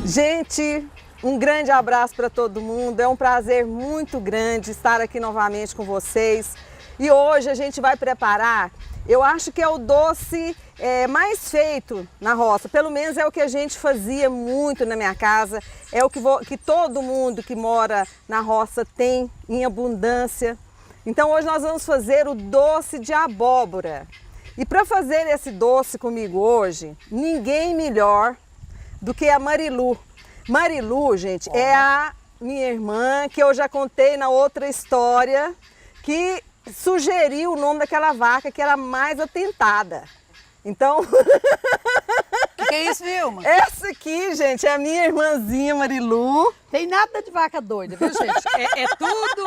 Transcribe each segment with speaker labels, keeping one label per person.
Speaker 1: Gente, um grande abraço para todo mundo. É um prazer muito grande estar aqui novamente com vocês. E hoje a gente vai preparar, eu acho que é o doce mais feito na roça. Pelo menos é o que a gente fazia muito na minha casa. É o que todo mundo que mora na roça tem em abundância. Então hoje nós vamos fazer o doce de abóbora. E para fazer esse doce comigo hoje, ninguém melhor do que a Marilu. Marilu, gente, é a minha irmã, que eu já contei na outra história, que sugeriu o nome daquela vaca que era mais atentada. Então...
Speaker 2: O que é isso, Vilma?
Speaker 1: Essa aqui, gente, é a minha irmãzinha Marilu.
Speaker 2: Tem nada de vaca doida, viu, gente? É tudo...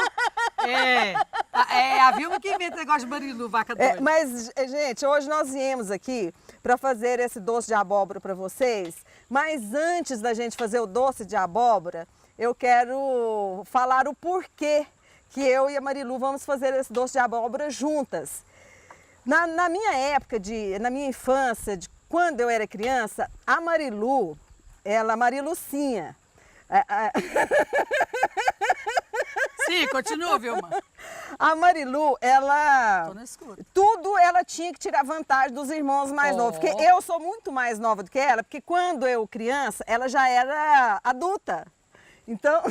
Speaker 2: É a Vilma que inventa o negócio de Marilu, vaca doida.
Speaker 1: Mas, gente, hoje nós viemos aqui para fazer esse doce de abóbora para vocês. Mas antes da gente fazer o doce de abóbora, eu quero falar o porquê que eu e a Marilu vamos fazer esse doce de abóbora juntas. Na minha época, na minha infância, quando eu era criança, a Marilu, a Marilucinha.
Speaker 2: Sim, continua, Vilma.
Speaker 1: A Marilu, ela...
Speaker 2: Tô no escuro.
Speaker 1: Tudo ela tinha que tirar vantagem dos irmãos mais novos. Porque eu sou muito mais nova do que ela, porque quando eu criança, ela já era adulta. Então...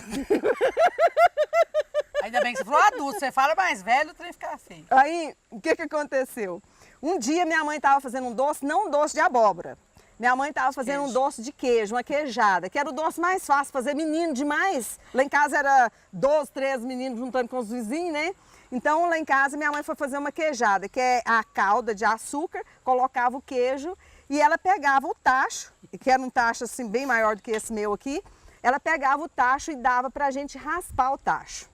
Speaker 2: Ainda bem que você falou adulto, você fala mais velho, o trem fica feio.
Speaker 1: Aí, o que aconteceu? Um dia minha mãe estava fazendo um doce, não um doce de abóbora. Minha mãe estava fazendo um doce de queijo, uma queijada, que era o doce mais fácil de fazer, menino demais. Lá em casa era 12, 13 meninos juntando com os vizinhos, né? Então lá em casa minha mãe foi fazer uma queijada, que é a calda de açúcar, colocava o queijo e ela pegava o tacho, que era um tacho assim bem maior do que esse meu aqui, ela pegava o tacho e dava pra gente raspar o tacho.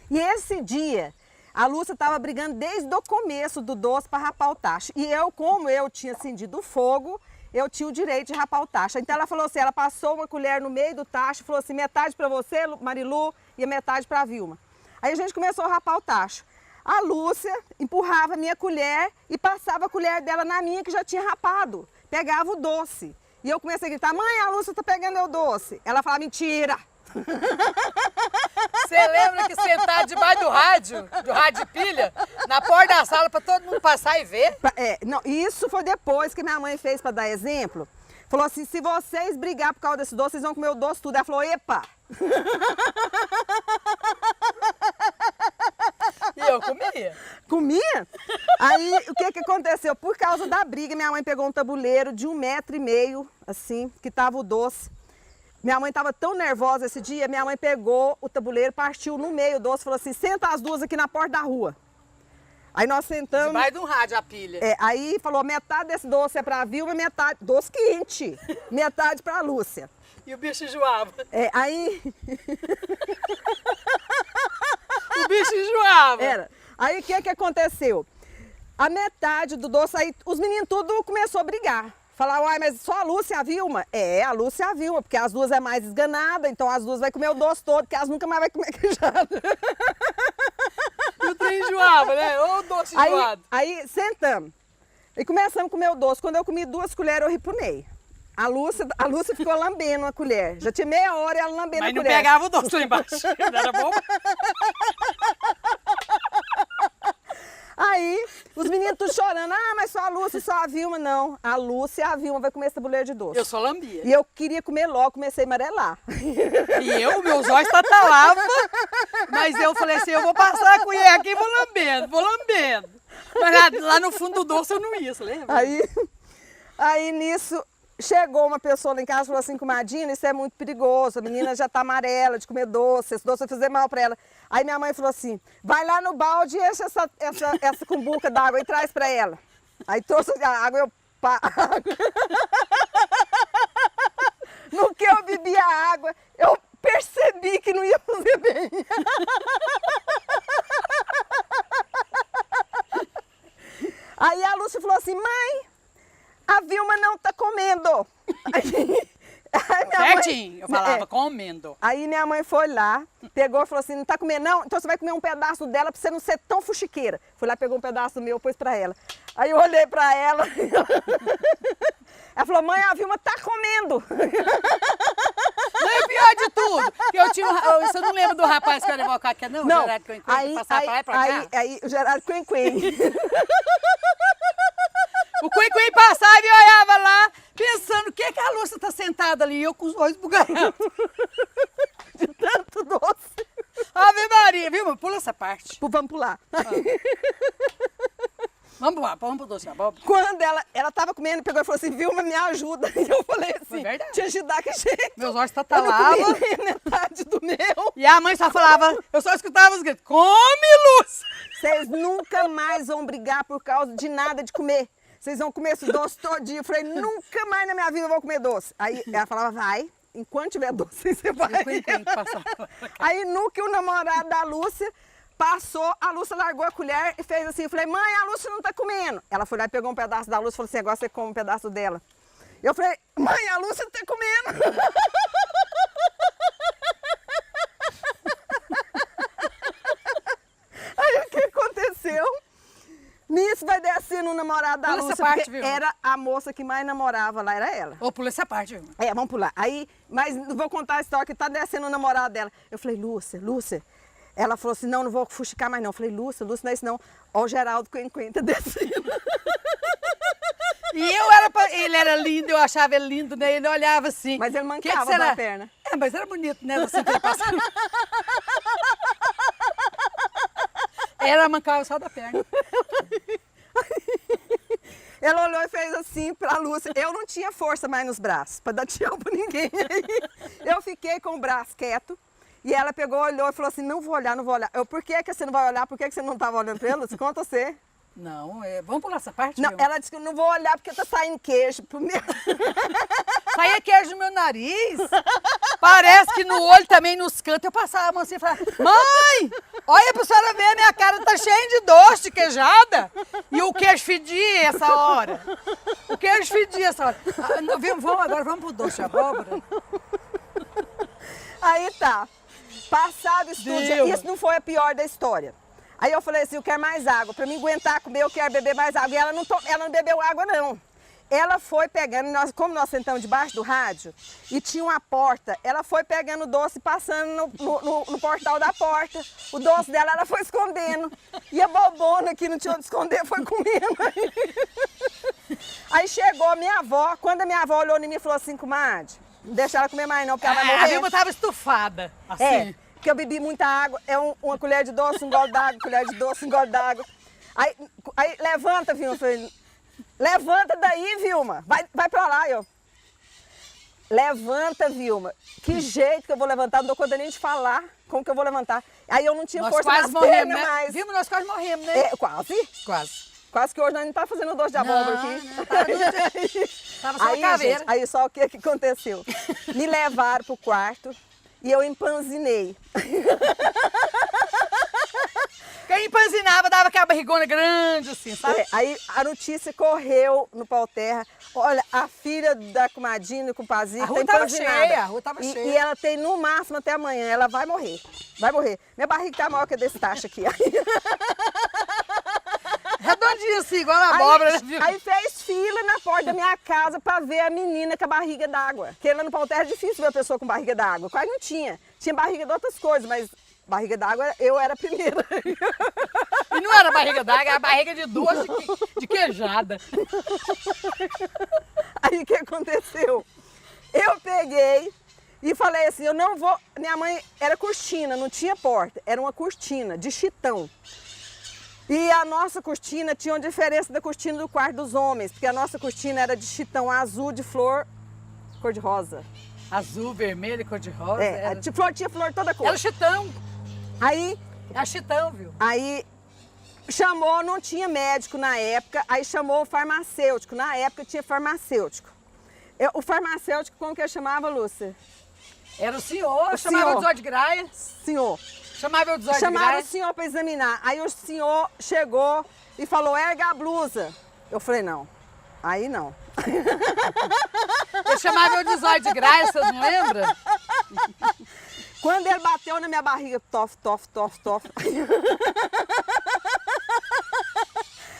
Speaker 1: E esse dia, a Lúcia estava brigando desde o começo do doce para rapar o tacho. E eu, como eu tinha acendido o fogo, eu tinha o direito de rapar o tacho. Então ela falou assim, ela passou uma colher no meio do tacho, falou assim, metade para você, Marilu, e a metade para a Vilma. Aí a gente começou a rapar o tacho. A Lúcia empurrava a minha colher e passava a colher dela na minha, que já tinha rapado. Pegava o doce. E eu comecei a gritar, mãe, a Lúcia está pegando o doce. Ela falava, mentira.
Speaker 2: Você lembra que sentar debaixo do rádio de pilha, na porta da sala para todo mundo passar e ver?
Speaker 1: Não, isso foi depois que minha mãe fez para dar exemplo. Falou assim, se vocês brigar por causa desse doce, vocês vão comer o doce tudo. Ela falou, epa!
Speaker 2: E eu comia.
Speaker 1: Comia? Aí, o que aconteceu? Por causa da briga, minha mãe pegou um tabuleiro de 1,5 m, assim, que tava o doce. Minha mãe estava tão nervosa esse dia, minha mãe pegou o tabuleiro, partiu no meio o doce, falou assim, senta as duas aqui na porta da rua. Aí nós sentamos...
Speaker 2: Debaixo de um rádio a pilha.
Speaker 1: Aí falou, metade desse doce é para a Vilma, metade... Doce quente. Metade para a Lúcia.
Speaker 2: E o bicho enjoava.
Speaker 1: Aí...
Speaker 2: O bicho enjoava.
Speaker 1: Aí o que aconteceu? A metade do doce, aí os meninos tudo começou a brigar. Falar, uai, mas só a Lúcia e a Vilma? A Lúcia e a Vilma, porque as duas é mais esganada, então as duas vai comer o doce todo, porque elas nunca mais vai comer queijada.
Speaker 2: E o trem enjoava, né? Ou o doce enjoado.
Speaker 1: Aí sentamos e começamos a comer o doce. Quando eu comi 2 colheres, eu ripunei. A Lúcia ficou lambendo a colher. Já tinha meia hora ela lambendo a colher.
Speaker 2: Mas não pegava o doce lá embaixo. Não era bom?
Speaker 1: Aí, os meninos tudo chorando. Ah, mas só a Lúcia, só a Vilma. Não, a Lúcia e a Vilma vai comer esse tabuleiro de doce.
Speaker 2: Eu só lambia.
Speaker 1: E eu queria comer logo, comecei a amarelar.
Speaker 2: E meus olhos tatalavam. Mas eu falei assim, eu vou passar a colher aqui e vou lambendo. Mas lá no fundo do doce eu não ia, você lembra?
Speaker 1: Aí nisso, chegou uma pessoa lá em casa e falou assim, comadinha, isso é muito perigoso, a menina já tá amarela de comer doce, esse doce vai fazer mal para ela. Aí minha mãe falou assim, vai lá no balde e enche essa cumbuca d'água e traz para ela. Aí trouxe a água, eu chupar água. No que eu bebi a água, eu percebi que não ia fazer bem. Aí a Lúcia falou assim, mãe, a Vilma não tá comendo. Aí minha
Speaker 2: Certinho,
Speaker 1: mãe,
Speaker 2: eu falava, comendo.
Speaker 1: Aí minha mãe foi lá, pegou e falou assim, não tá comendo não? Então você vai comer um pedaço dela pra você não ser tão fuxiqueira. Foi lá, pegou um pedaço do meu, pôs pra ela. Aí eu olhei pra ela, ela falou, mãe, a Vilma tá comendo.
Speaker 2: Não é pior de tudo, que eu tinha você não lembra do rapaz que era invocado, que é não? O Gerardo Quen, que passava pra lá e pra cá?
Speaker 1: Aí o Gerardo Quen.
Speaker 2: O Quen passava e olhava lá, pensando, o que que a Lúcia tá sentada ali? E eu com os olhos bugalhados.
Speaker 1: De tanto doce.
Speaker 2: Ave Maria, viu? Pula essa parte.
Speaker 1: Vamos pular.
Speaker 2: Vamos lá, vamos pro doce de abóbora.
Speaker 1: Quando ela tava comendo, pegou e falou assim, Vilma, me ajuda. E eu falei assim, te ajudar que jeito?
Speaker 2: Meus olhos
Speaker 1: Eu
Speaker 2: tatalavam.
Speaker 1: não comi nem metade do meu.
Speaker 2: E a mãe só falava, eu só escutava os gritos, come, Lúcia!
Speaker 1: Vocês nunca mais vão brigar por causa de nada de comer. Vocês vão comer esse doce todo dia. Eu falei, nunca mais na minha vida eu vou comer doce. Aí ela falava, vai, enquanto tiver doce, você vai. Aí no que o namorado da Lúcia passou, a Lúcia largou a colher e fez assim. Eu falei, mãe, a Lúcia não tá comendo. Ela foi lá e pegou um pedaço da Lúcia e falou assim, agora você come um pedaço dela. Eu falei, mãe, a Lúcia tá comendo. Aí o que aconteceu? Nisso vai descendo o namorado da Lúcia, porque era a moça que mais namorava lá, era ela.
Speaker 2: Ou pula essa parte, viu?
Speaker 1: É, vamos pular. Aí, mas não vou contar a história que tá descendo o namorado dela. Eu falei, Lúcia. Ela falou assim, não vou fuxicar mais não. Eu falei, Lúcia, não é isso não. Ó o Geraldo Quen tá descendo.
Speaker 2: E ele era lindo, eu achava ele lindo, né? Ele olhava assim.
Speaker 1: Mas ele mancava da perna.
Speaker 2: É, mas era bonito, né? Você que passando. Ela mancava só da perna.
Speaker 1: Ela olhou e fez assim pra Lúcia. Eu não tinha força mais nos braços pra dar tchau pra ninguém. Eu fiquei com o braço quieto. E ela pegou, olhou e falou assim, não vou olhar. Eu, por que você não vai olhar? Por que você não estava olhando pra ela? Conta você.
Speaker 2: Não, vamos pular essa parte?
Speaker 1: Não, ela disse que eu não vou olhar porque tá saindo queijo pro meu.
Speaker 2: Saía queijo no meu nariz. Parece que no olho também, nos cantos, eu passava a mão assim e falava, mãe, olha pra senhora ver, minha cara tá cheia de doce, de queijada. E o queijo fedia essa hora. O queijo fedia essa hora. Agora vamos pro doce de abóbora.
Speaker 1: Aí tá. Passado isso tudo, isso não foi a pior da história. Aí eu falei assim, eu quero mais água. Para me aguentar comer, eu quero beber mais água. E ela não bebeu água, não. Ela foi pegando, como nós sentamos debaixo do rádio, e tinha uma porta, ela foi pegando o doce, passando no portal da porta. O doce dela, ela foi escondendo. E a bobona, que não tinha onde esconder, foi comendo. Aí chegou a minha avó, quando a minha avó olhou em mim e falou assim, comadre, não deixa ela comer mais não, porque ela vai morrer.
Speaker 2: A Vilma estava estufada, assim.
Speaker 1: É, porque eu bebi muita água, uma colher de doce, um gole d'água, colher de doce, um gole d'água. Aí levanta, Vilma, eu falei, levanta daí, Vilma, vai pra lá, eu. Levanta, Vilma. Que jeito que eu vou levantar, não dou conta nem de falar como que eu vou levantar. Aí eu não tinha força nas pernas mais.
Speaker 2: Vilma, nós quase morremos, né?
Speaker 1: É, quase que hoje nós não tá fazendo doce de abóbora aqui.
Speaker 2: Não, tava só
Speaker 1: aí,
Speaker 2: a caveira.
Speaker 1: Gente, aí só o que aconteceu? Me levaram pro quarto e eu empanzinei.
Speaker 2: Quem empanzinava dava aquela barrigona grande, assim, sabe?
Speaker 1: É, aí a notícia correu no Pau Terra. Olha, a filha da comadinha, com o Pazinho,
Speaker 2: a rua tava cheia, a rua tava cheia.
Speaker 1: E ela tem no máximo até amanhã, ela vai morrer. Vai morrer. Minha barriga tá maior que desse tacho aqui.
Speaker 2: Redondinho assim, igual a abóbora.
Speaker 1: Aí fez fila na porta da minha casa pra ver a menina com a barriga d'água. Porque lá no Pau Terra é difícil ver a pessoa com barriga d'água. Quase não tinha. Tinha barriga de outras coisas, mas barriga d'água eu era a primeira.
Speaker 2: E não era barriga d'água, era barriga de doce de queijada.
Speaker 1: Aí o que aconteceu? Eu peguei e falei assim, eu não vou... Minha mãe era cortina, não tinha porta. Era uma cortina de chitão. E a nossa cortina tinha uma diferença da cortina do quarto dos homens, porque a nossa cortina era de chitão azul de flor cor-de-rosa.
Speaker 2: Azul, vermelho, cor-de-rosa.
Speaker 1: É, tinha flor toda cor.
Speaker 2: Era chitão.
Speaker 1: Aí...
Speaker 2: Era chitão, viu?
Speaker 1: Aí Chamou, não tinha médico na época, aí chamou o farmacêutico. Na época tinha farmacêutico. O farmacêutico, como que eu chamava, Lúcia?
Speaker 2: Era o senhor,
Speaker 1: O
Speaker 2: chamava
Speaker 1: senhor.
Speaker 2: o Zóio de Graia.
Speaker 1: Senhor.
Speaker 2: Chamava o Zóio de
Speaker 1: Chamaram
Speaker 2: Graia.
Speaker 1: o senhor para examinar. Aí o senhor chegou e falou, erga a blusa. Eu falei, não. Aí não.
Speaker 2: Eu chamava eu de Zóio de Graia, vocês não lembram?
Speaker 1: Quando ele bateu na minha barriga, tof, tof, tof, tof.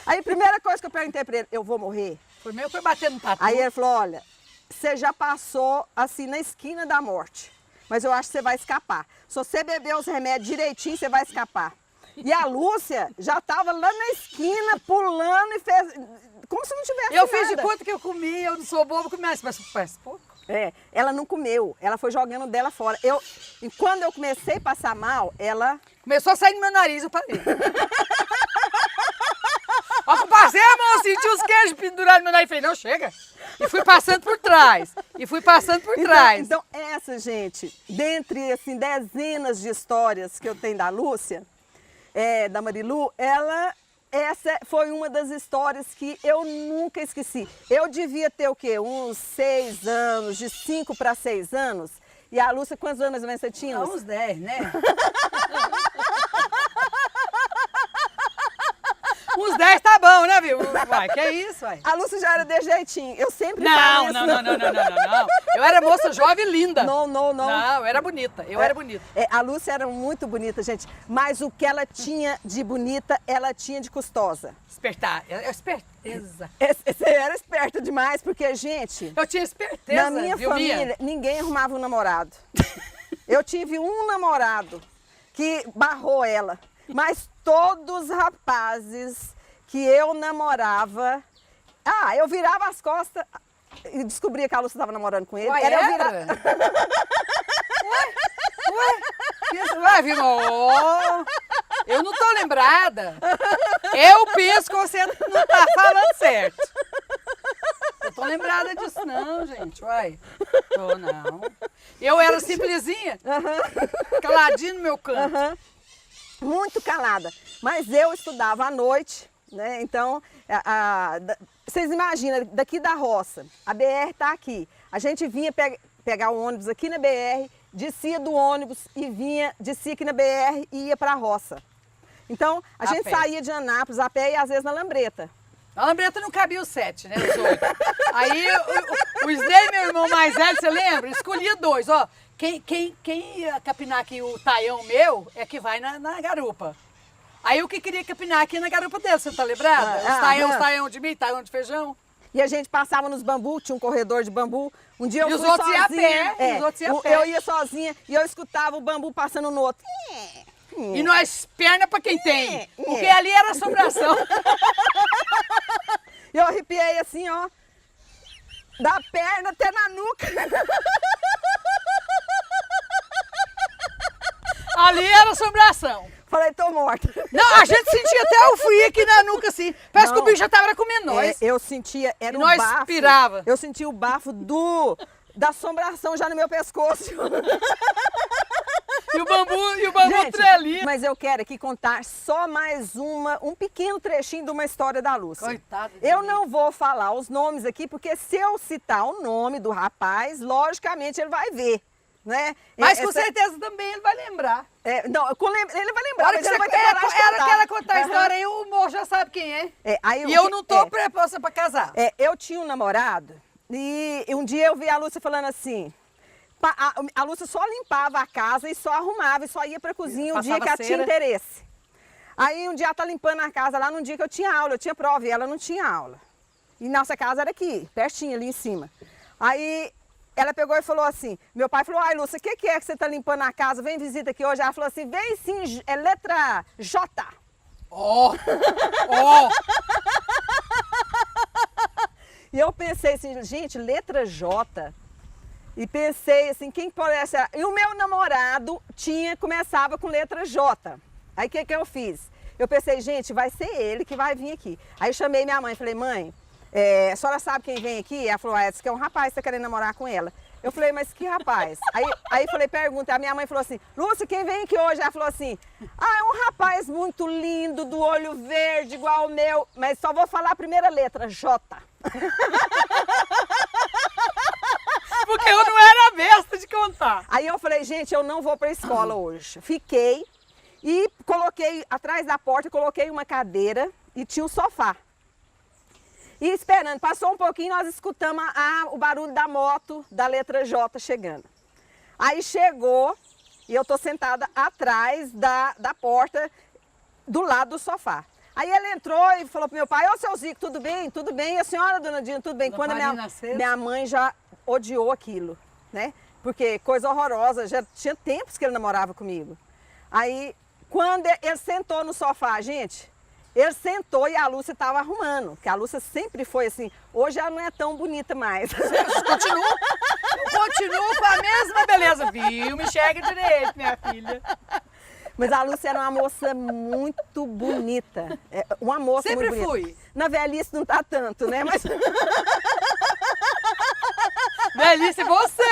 Speaker 1: Aí a primeira coisa que eu perguntei para ele, eu vou morrer?
Speaker 2: Foi meio que foi bater no tatu.
Speaker 1: Aí ele falou, olha, você já passou assim na esquina da morte, mas eu acho que você vai escapar. Se você beber os remédios direitinho, você vai escapar. E a Lúcia já estava lá na esquina, pulando e fez, como se não tivesse
Speaker 2: Eu
Speaker 1: nada.
Speaker 2: fiz de conta que eu comi, eu não sou bobo, comi mais, mas parece pouco.
Speaker 1: É, ela não comeu, ela foi jogando dela fora. E quando eu comecei a passar mal, ela...
Speaker 2: Começou a sair do meu nariz, eu parei. Ó, que eu passei a mão, senti os queijos pendurados no meu nariz. Falei, não, chega. E fui passando por trás.
Speaker 1: Então, essa, gente, dentre, assim, dezenas de histórias que eu tenho da Lúcia, da Marilu, essa foi uma das histórias que eu nunca esqueci. Eu devia ter o quê? Uns 6 anos, de 5 para 6 anos. E a Lúcia, quantos anos mais ou menos você tinha?
Speaker 2: Uns 10, né? Uns 10 tá bom, né, viu? Vai, que é isso, vai.
Speaker 1: A Lúcia já era de jeitinho. Eu sempre
Speaker 2: Não. Eu era moça jovem e linda.
Speaker 1: Não.
Speaker 2: Não, eu era bonita. Era bonita.
Speaker 1: A Lúcia era muito bonita, gente. Mas o que ela tinha de bonita, ela tinha de custosa.
Speaker 2: Espertar. Esperteza.
Speaker 1: Você era esperta demais, porque, gente...
Speaker 2: Eu tinha esperteza,
Speaker 1: Na minha
Speaker 2: viu,
Speaker 1: família,
Speaker 2: Mia?
Speaker 1: ninguém arrumava um namorado. Eu tive um namorado que barrou ela. Mas todos os rapazes que eu namorava... eu virava as costas e descobria que a Lúcia estava namorando com ele.
Speaker 2: Ué,
Speaker 1: Eu
Speaker 2: era?
Speaker 1: virava...
Speaker 2: Vai, viu? Eu não tô lembrada. Eu penso que você não tá falando certo. Eu tô lembrada disso não, gente. Uai, tô não. Eu era simplesinha, caladinha no meu canto.
Speaker 1: Muito calada. Mas eu estudava à noite, né? Então, vocês imaginam, daqui da roça, a BR está aqui. A gente vinha pegar o ônibus aqui na BR, descia do ônibus e descia aqui na BR e ia para a roça. Então, a gente
Speaker 2: pé.
Speaker 1: saía de Anápolis a pé e às vezes na Lambreta.
Speaker 2: A lambreta não cabia os 7, né? Os 8. Aí o Snei, meu irmão mais velho, você lembra? Escolhia 2, ó. Quem ia capinar aqui o taião meu é que vai na garupa. Aí eu que queria capinar aqui na garupa dele, você tá lembrada? Os taião de milho, taião de feijão.
Speaker 1: E a gente passava nos bambu, tinha um corredor de bambu. Um dia eu
Speaker 2: E os
Speaker 1: fui
Speaker 2: outros iam a
Speaker 1: sozinha.
Speaker 2: pé, os outros iam a pé.
Speaker 1: Eu ia sozinha e eu escutava o bambu passando no outro.
Speaker 2: E nós, perna pra quem tem. Porque ali era assombração.
Speaker 1: E eu arrepiei assim, ó. Da perna até na nuca.
Speaker 2: Ali era assombração.
Speaker 1: Falei, tô morta.
Speaker 2: Não, a gente sentia até o frio aqui na nuca, assim. Parece que o bicho já tava comendo nós.
Speaker 1: Eu sentia, era
Speaker 2: E
Speaker 1: o
Speaker 2: nós
Speaker 1: bafo.
Speaker 2: pirava.
Speaker 1: Eu sentia o bafo da assombração já no meu pescoço.
Speaker 2: E o bambu
Speaker 1: Gente,
Speaker 2: trelinho.
Speaker 1: mas eu quero aqui contar só mais um pequeno trechinho de uma história da Lúcia.
Speaker 2: Coitada de
Speaker 1: Eu
Speaker 2: mim.
Speaker 1: não vou falar os nomes aqui, porque se eu citar o nome do rapaz, logicamente ele vai ver, né?
Speaker 2: Mas com certeza também ele vai lembrar.
Speaker 1: Ele vai lembrar,
Speaker 2: Na hora
Speaker 1: mas
Speaker 2: que
Speaker 1: ele
Speaker 2: você
Speaker 1: vai ter coragem de
Speaker 2: era
Speaker 1: contar.
Speaker 2: que ela contar a
Speaker 1: Aham.
Speaker 2: história aí, o moço já sabe quem é.
Speaker 1: Aí
Speaker 2: E eu não tô preposta pra casar.
Speaker 1: Eu tinha um namorado e um dia eu vi a Lúcia falando assim, a Lúcia só limpava a casa e só arrumava e só ia pra cozinha o dia
Speaker 2: Passava
Speaker 1: que ela tinha
Speaker 2: cera.
Speaker 1: interesse. Aí um dia ela tá limpando a casa lá num dia que eu tinha aula, eu tinha prova e ela não tinha aula. E nossa casa era aqui, pertinho ali em cima. Aí ela pegou e falou assim, meu pai falou, ai Lúcia, o que é que você tá limpando a casa? Vem visita aqui hoje. Ela falou assim, vem sim, é letra J.
Speaker 2: Ó.
Speaker 1: E eu pensei assim, gente, letra J. E pensei assim, quem pode ser? E o meu namorado começava com letra J. Aí o que eu fiz? Eu pensei, gente, vai ser ele que vai vir aqui. Aí eu chamei minha mãe, falei, mãe, a senhora sabe quem vem aqui? Ela falou, diz que é um rapaz que tá querendo namorar com ela. Eu falei, mas que rapaz? Aí falei, pergunta. A minha mãe falou assim, Lúcia, quem vem aqui hoje? Ela falou assim, é um rapaz muito lindo, do olho verde, igual o meu, mas só vou falar a primeira letra, J.
Speaker 2: Porque eu não era besta de contar.
Speaker 1: Aí eu falei, gente, eu não vou pra escola hoje. Fiquei e coloquei, atrás da porta, coloquei uma cadeira e tinha um sofá. E esperando, passou um pouquinho, nós escutamos o barulho da moto, da letra J chegando. Aí chegou e eu tô sentada atrás da porta, do lado do sofá. Aí ele entrou e falou pro meu pai, ô seu Zico, tudo bem? Tudo bem? E a senhora, dona Dina, tudo bem? Quando minha mãe já odiou aquilo, né? Porque coisa horrorosa, já tinha tempos que ele namorava comigo. Aí, quando ele sentou no sofá, gente, ele sentou e a Lúcia estava arrumando, porque a Lúcia sempre foi assim, hoje ela não é tão bonita mais.
Speaker 2: Continua com a mesma beleza, viu? Me enxerga direito, minha filha.
Speaker 1: Mas a Lúcia era uma moça muito bonita. Uma moça
Speaker 2: sempre
Speaker 1: muito bonita.
Speaker 2: Sempre fui.
Speaker 1: Na velhice não tá tanto, né? Mas...
Speaker 2: Velhice você!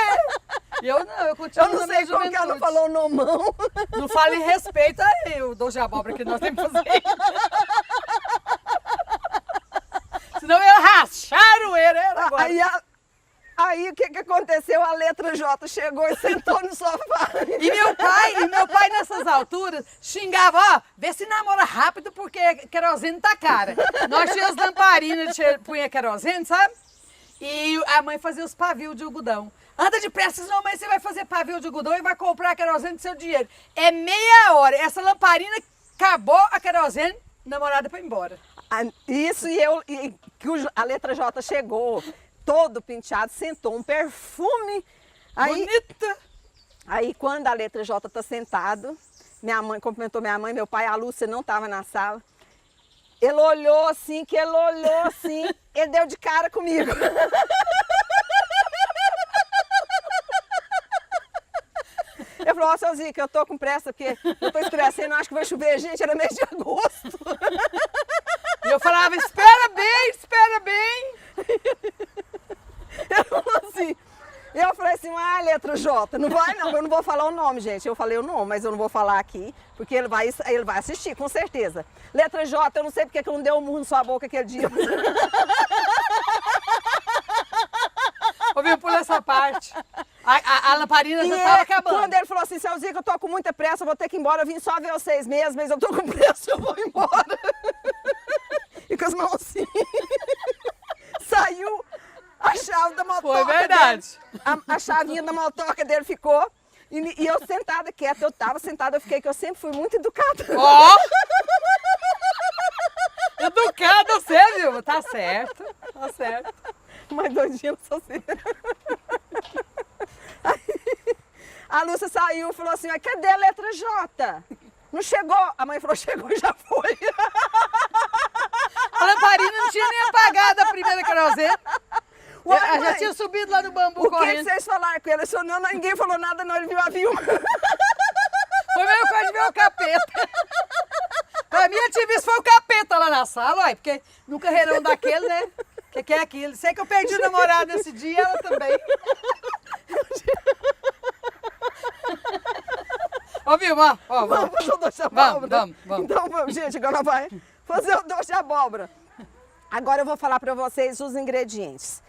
Speaker 2: Eu não, eu continuo.
Speaker 1: Eu não sei como que ela não falou nomão.
Speaker 2: Não fale respeito aí, o doce de abóbora que nós temos que fazer. Senão eu ia rachar o era agora.
Speaker 1: Aí o que aconteceu? A letra J chegou e sentou no sofá.
Speaker 2: E meu pai nessas alturas xingava, ó, vê se namora rápido porque querosene tá cara. Nós tínhamos lamparinas, punha querosene, sabe? E a mãe fazia os pavios de algodão. Anda depressa, senão mãe você vai fazer pavio de algodão e vai comprar querosene do seu dinheiro. É meia hora, essa lamparina acabou a querosene, namorada foi embora.
Speaker 1: Isso a letra J chegou, todo penteado, sentou um perfume.
Speaker 2: Bonita!
Speaker 1: Aí quando a letra J tá sentado, minha mãe cumprimentou minha mãe, meu pai, a Lúcia não estava na sala. Ele olhou assim, ele deu de cara comigo. Ele falou, ó, seu Zico, eu tô com pressa porque eu tô escurecendo, acho que vai chover, gente, era mês de agosto.
Speaker 2: E eu falava, espera bem.
Speaker 1: Ele falou assim, eu falei assim, letra J, não vai não, eu não vou falar o nome, gente. Eu falei o nome, mas eu não vou falar aqui, porque ele vai assistir, com certeza. Letra J, eu não sei porque que eu não dei um murro na sua boca aquele dia.
Speaker 2: Ouviu, pula essa parte. A lamparina já estava acabando.
Speaker 1: Quando ele falou assim, seu Zico, eu tô com muita pressa, eu vou ter que ir embora, eu vim só ver vocês mesmo, mas eu tô com pressa, eu vou embora. E com as mãos assim. Saiu a chave da motoca.
Speaker 2: Foi verdade.
Speaker 1: A chavinha da motoca dele ficou. E eu sentada quieta, eu tava sentada, eu fiquei que eu sempre fui muito educada.
Speaker 2: Ó! Educada você, viu? Tá certo.
Speaker 1: Mas doidinha não sou assim. A Lúcia saiu e falou assim, mas cadê a letra J? Não chegou? A mãe falou, chegou e já foi.
Speaker 2: A lamparina não tinha nem apagado a primeira querosene. Ela já tinha subido lá no bambu correndo.
Speaker 1: O que vocês falaram com ele? Ele falou, não, ninguém falou nada não, ele viu a viúva.
Speaker 2: Foi meio coisa de ver o capeta. Pra mim, eu tive visto foi o capeta lá na sala, ó, porque no carreirão daquele, né? Que é aquilo. Sei que eu perdi o namorado esse dia, ela também. Ó, Vilma, ó,
Speaker 1: vamos fazer o doce de abóbora?
Speaker 2: Vamos.
Speaker 1: Então vamos, gente, agora vai fazer o doce de abóbora. Agora eu vou falar para vocês os ingredientes.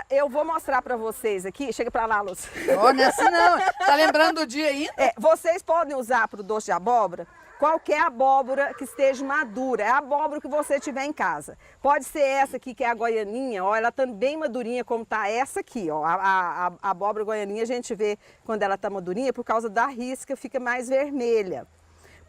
Speaker 1: Eu vou mostrar para vocês aqui, chega para lá, Lúcia.
Speaker 2: Ó, não é assim não, tá lembrando do dia ainda?
Speaker 1: Vocês podem usar para o doce de abóbora qualquer abóbora que esteja madura, é a abóbora que você tiver em casa. Pode ser essa aqui, que é a goianinha, ó, ela tá bem madurinha, como tá essa aqui, ó. A abóbora goianinha a gente vê quando ela tá madurinha, por causa da risca, fica mais vermelha.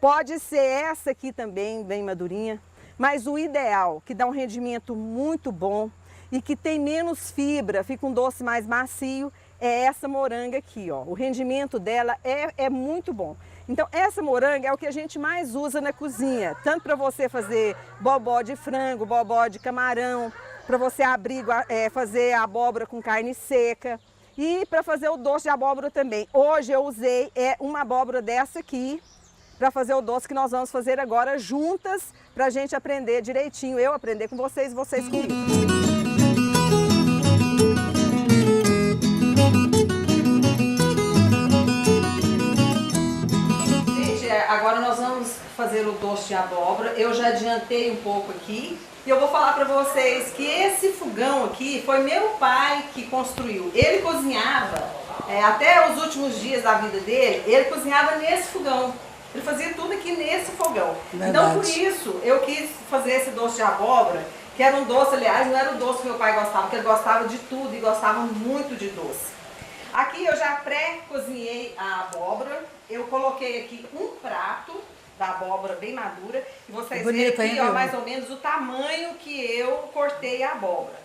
Speaker 1: Pode ser essa aqui também, bem madurinha, mas o ideal, que dá um rendimento muito bom e que tem menos fibra, fica um doce mais macio, é essa moranga aqui, ó. O rendimento dela é muito bom. Então, essa moranga é o que a gente mais usa na cozinha, tanto para você fazer bobó de frango, bobó de camarão, para você fazer abóbora com carne seca e para fazer o doce de abóbora também. Hoje eu usei uma abóbora dessa aqui para fazer o doce que nós vamos fazer agora juntas, para a gente aprender direitinho, eu aprender com vocês e vocês comigo. Gente, agora nós vamos fazer o doce de abóbora. Eu já adiantei um pouco aqui. E eu vou falar para vocês que esse fogão aqui foi meu pai que construiu. Ele cozinhava, até os últimos dias da vida dele, ele cozinhava nesse fogão. Ele fazia tudo aqui nesse fogão. Verdade. Então, por isso, eu quis fazer esse doce de abóbora, que era um doce, aliás, não era o doce que meu pai gostava, porque ele gostava de tudo e gostava muito de doce. Aqui eu já pré-cozinhei a abóbora, eu coloquei aqui um prato da abóbora bem madura, e vocês veem aqui, ó, mais ou menos o tamanho que eu cortei a abóbora.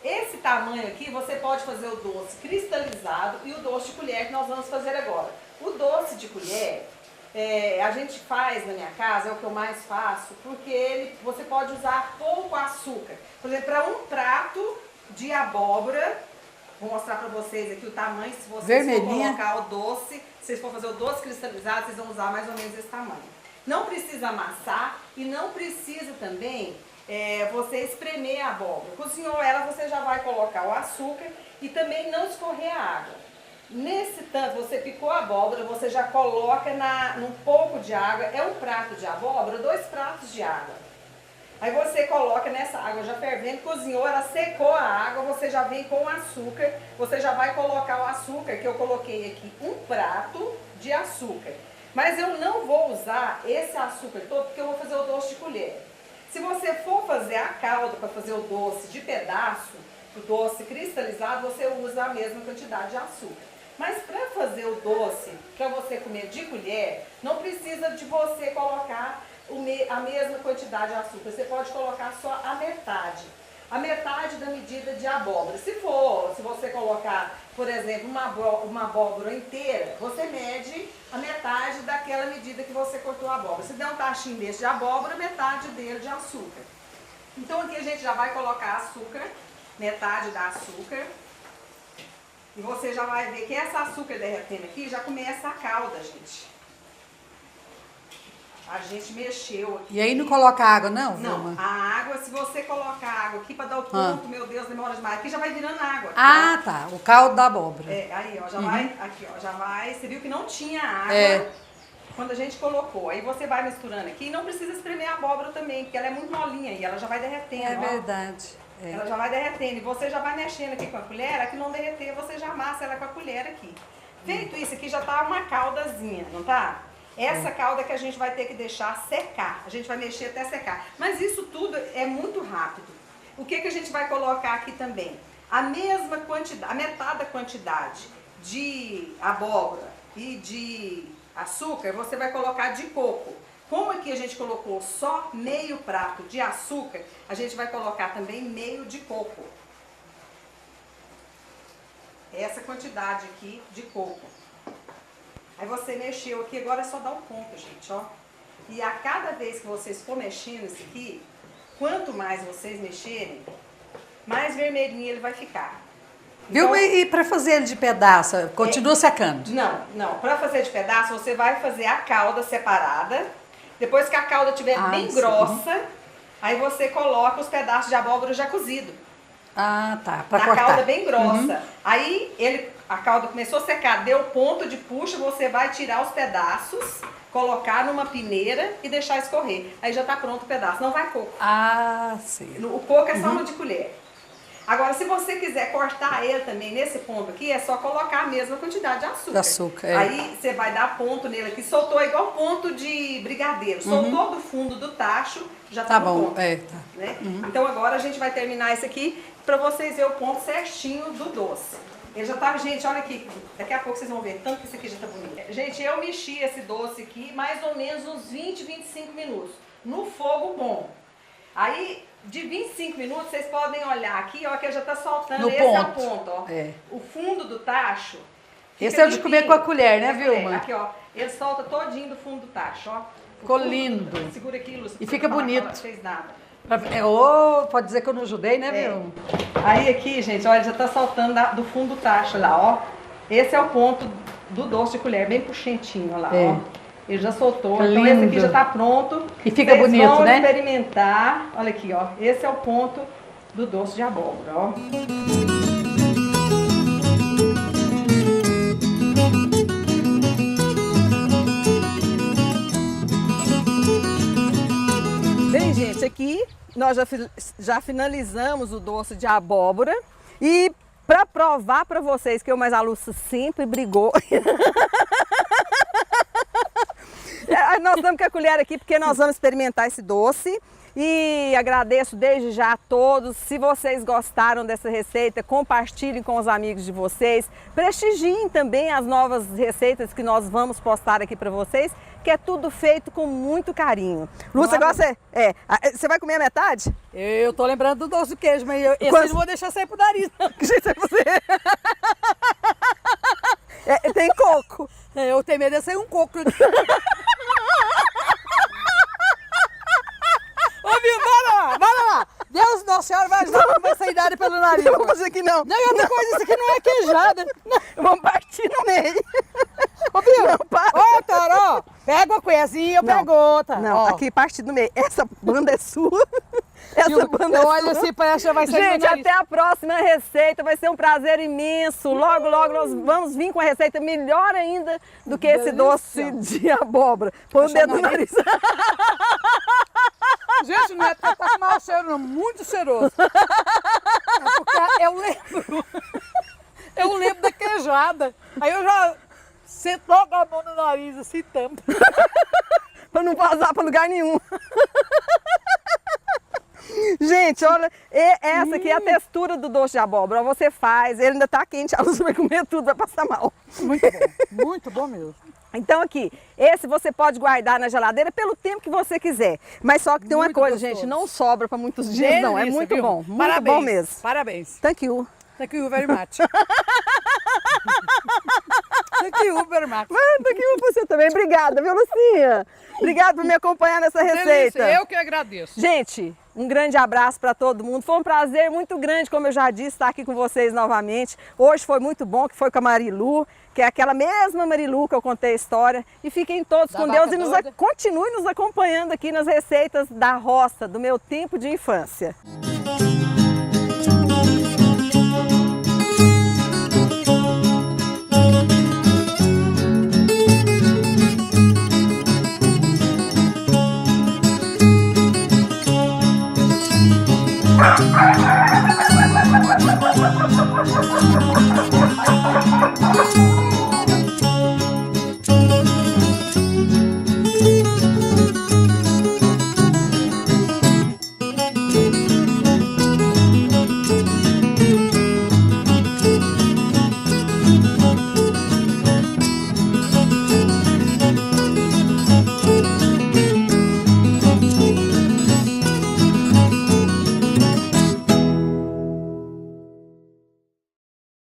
Speaker 1: Esse tamanho aqui, você pode fazer o doce cristalizado e o doce de colher que nós vamos fazer agora. O doce de colher, a gente faz na minha casa, é o que eu mais faço, porque você pode usar pouco açúcar. Por exemplo, para um prato de abóbora, vou mostrar para vocês aqui o tamanho, se vocês for colocar o doce, se vocês for fazer o doce cristalizado, vocês vão usar mais ou menos esse tamanho. Não precisa amassar e não precisa também você espremer a abóbora. Cozinhou ela, você já vai colocar o açúcar e também não escorrer a água. Nesse tanto, você picou a abóbora, você já coloca num pouco de água, é um prato de abóbora, 2 pratos de água. Aí você coloca nessa água já fervendo, cozinhou, ela secou a água, você já vem com o açúcar, você já vai colocar o açúcar, que eu coloquei aqui, um prato de açúcar. Mas eu não vou usar esse açúcar todo, porque eu vou fazer o doce de colher. Se você for fazer a calda para fazer o doce de pedaço, o doce cristalizado, você usa a mesma quantidade de açúcar. Mas para fazer o doce, para você comer de colher, não precisa de você colocar a mesma quantidade de açúcar. Você pode colocar só a metade. A metade da medida de abóbora. Se você colocar, por exemplo, uma abóbora inteira, você mede a metade daquela medida que você cortou a abóbora. Se der um tachinho desse de abóbora, metade dele de açúcar. Então aqui a gente já vai colocar açúcar, metade da açúcar. E você já vai ver que essa açúcar derretendo aqui já começa a calda, gente. A gente mexeu aqui.
Speaker 2: E aí não coloca água, não?
Speaker 1: Não,
Speaker 2: Vilma?
Speaker 1: a água, se você colocar água aqui para dar o ponto, meu Deus, demora demais. Aqui já vai virando água.
Speaker 2: Ah, tá. O caldo da abóbora.
Speaker 1: Aí, ó, já vai, aqui, ó, já vai. Você viu que não tinha água quando a gente colocou. Aí você vai misturando aqui e não precisa espremer a abóbora também, porque ela é muito molinha e ela já vai derretendo.
Speaker 2: É verdade.
Speaker 1: Ela já vai derretendo e você já vai mexendo aqui com a colher, aqui não derreter, você já amassa ela com a colher aqui. Feito isso aqui, já tá uma caldazinha, não tá? Essa calda que a gente vai ter que deixar secar. A gente vai mexer até secar. Mas isso tudo é muito rápido. O que a gente vai colocar aqui também? A mesma quantidade, a metade da quantidade de abóbora e de açúcar, você vai colocar de coco. Como aqui a gente colocou só meio prato de açúcar, a gente vai colocar também meio de coco. Essa quantidade aqui de coco. Aí você mexeu aqui, agora é só dar um ponto, gente, ó. E a cada vez que vocês for mexendo isso aqui, quanto mais vocês mexerem, mais vermelhinho ele vai ficar.
Speaker 2: Viu?
Speaker 1: Então,
Speaker 2: E para fazer ele de pedaço, continua secando?
Speaker 1: Não. Para fazer de pedaço, você vai fazer a calda separada. Depois que a calda estiver bem grossa, aí você coloca os pedaços de abóbora já cozido.
Speaker 2: Ah, tá. Para
Speaker 1: cortar. A calda bem grossa.
Speaker 2: Uhum.
Speaker 1: Aí a calda começou a secar, deu ponto de puxa, você vai tirar os pedaços, colocar numa peneira e deixar escorrer. Aí já tá pronto o pedaço, não vai coco.
Speaker 2: Ah, sim.
Speaker 1: O coco é só uma de colher. Agora, se você quiser cortar ele também nesse ponto aqui, é só colocar a mesma quantidade de açúcar.
Speaker 2: De açúcar,
Speaker 1: Aí você vai dar ponto nele aqui, soltou igual ponto de brigadeiro. Soltou do fundo do tacho, já tá bom. Ponto,
Speaker 2: tá.
Speaker 1: Né? Então agora a gente vai terminar isso aqui para vocês verem o ponto certinho do doce. Ele já tá, gente, olha aqui, daqui a pouco vocês vão ver, tanto que isso aqui já tá bonito. Gente, eu mexi esse doce aqui mais ou menos uns 20, 25 minutos, no fogo bom. Aí, de 25 minutos, vocês podem olhar aqui, ó, que já tá soltando,
Speaker 2: no
Speaker 1: esse
Speaker 2: ponto.
Speaker 1: É o ponto, ó. O fundo do tacho.
Speaker 2: Esse é o de comer com a colher, né, Vilma?
Speaker 1: Aqui, ó, ele solta todinho do fundo do tacho, ó.
Speaker 2: Ficou lindo.
Speaker 1: Segura aqui, Lúcia.
Speaker 2: E fica bonito.
Speaker 1: Não fez nada.
Speaker 2: Pode dizer que eu não ajudei, né, Vilma?
Speaker 1: Aí aqui, gente, olha, já tá saltando do fundo do tacho lá, ó. Esse é o ponto do doce de colher, bem puxentinho, ó lá, ó. Ele já soltou.
Speaker 2: Que
Speaker 1: então
Speaker 2: lindo.
Speaker 1: esse aqui já tá pronto.
Speaker 2: E fica
Speaker 1: Vocês
Speaker 2: bonito,
Speaker 1: vão
Speaker 2: né?
Speaker 1: experimentar. Olha aqui, ó. Esse é o ponto do doce de abóbora, ó. Bem, gente, aqui nós já finalizamos o doce de abóbora e para provar para vocês que eu mais a Lúcia sempre brigou, nós estamos com a colher aqui porque nós vamos experimentar esse doce. E agradeço desde já a todos. Se vocês gostaram dessa receita, compartilhem com os amigos de vocês. Prestigiem também as novas receitas que nós vamos postar aqui para vocês, que é tudo feito com muito carinho. Lúcia, você vai comer a metade?
Speaker 2: Eu tô lembrando do doce de queijo, mas esse eu não vou deixar sair pro nariz, não.
Speaker 1: Que jeito é você? Tem coco.
Speaker 2: Eu tenho medo de sair um coco. Ô, Viu, bora lá. Deus, Nossa Senhora, vai ajudar, não vai sair nada pelo nariz.
Speaker 1: Não vou fazer aqui não.
Speaker 2: Não, e outra coisa, isso aqui não é queijada.
Speaker 1: Vamos partir no meio.
Speaker 2: Ô, Viu,
Speaker 1: Não, para.
Speaker 2: ó, Taró, pega uma colherzinha, eu pego outra.
Speaker 1: Não,
Speaker 2: ó.
Speaker 1: aqui parte no meio. Essa banda é sua. Essa banda é
Speaker 2: Eu
Speaker 1: sua.
Speaker 2: olho assim, parece que já vai sair
Speaker 1: Gente,
Speaker 2: do nariz.
Speaker 1: até a próxima receita. Vai ser um prazer imenso. Logo, logo nós vamos vir com uma receita melhor ainda do que esse doce de abóbora. Põe o dedo no nariz.
Speaker 2: Gente, não é porque tá com mau cheiro, não. Muito cheiroso. É porque eu lembro da queijada. Aí eu já sento logo a mão no nariz, assim, tampa.
Speaker 1: Pra não vazar pra lugar nenhum. Gente, olha, essa aqui é a textura do doce de abóbora. Você faz, ele ainda tá quente, a Lúcia vai comer tudo, vai passar mal.
Speaker 2: Muito bom mesmo.
Speaker 1: Então aqui, esse você pode guardar na geladeira pelo tempo que você quiser. Mas só que tem uma
Speaker 2: Muito
Speaker 1: coisa,
Speaker 2: gostoso.
Speaker 1: gente, não sobra para muitos dias, não. É
Speaker 2: Delícia,
Speaker 1: muito
Speaker 2: viu?
Speaker 1: bom, muito
Speaker 2: Parabéns,
Speaker 1: bom mesmo.
Speaker 2: Parabéns.
Speaker 1: Thank you.
Speaker 2: Thank you very much. Thank you very much.
Speaker 1: Thank you pra você também. Obrigada, viu, Lucinha? Obrigada por me acompanhar nessa receita.
Speaker 2: Delícia, eu que agradeço.
Speaker 1: Gente, um grande abraço para todo mundo. Foi um prazer muito grande, como eu já disse, estar aqui com vocês novamente. Hoje foi muito bom, que foi com a Marilu, que é aquela mesma Marilu que eu contei a história. E fiquem todos com Deus e continuem nos acompanhando aqui nas receitas da roça, do meu tempo de infância.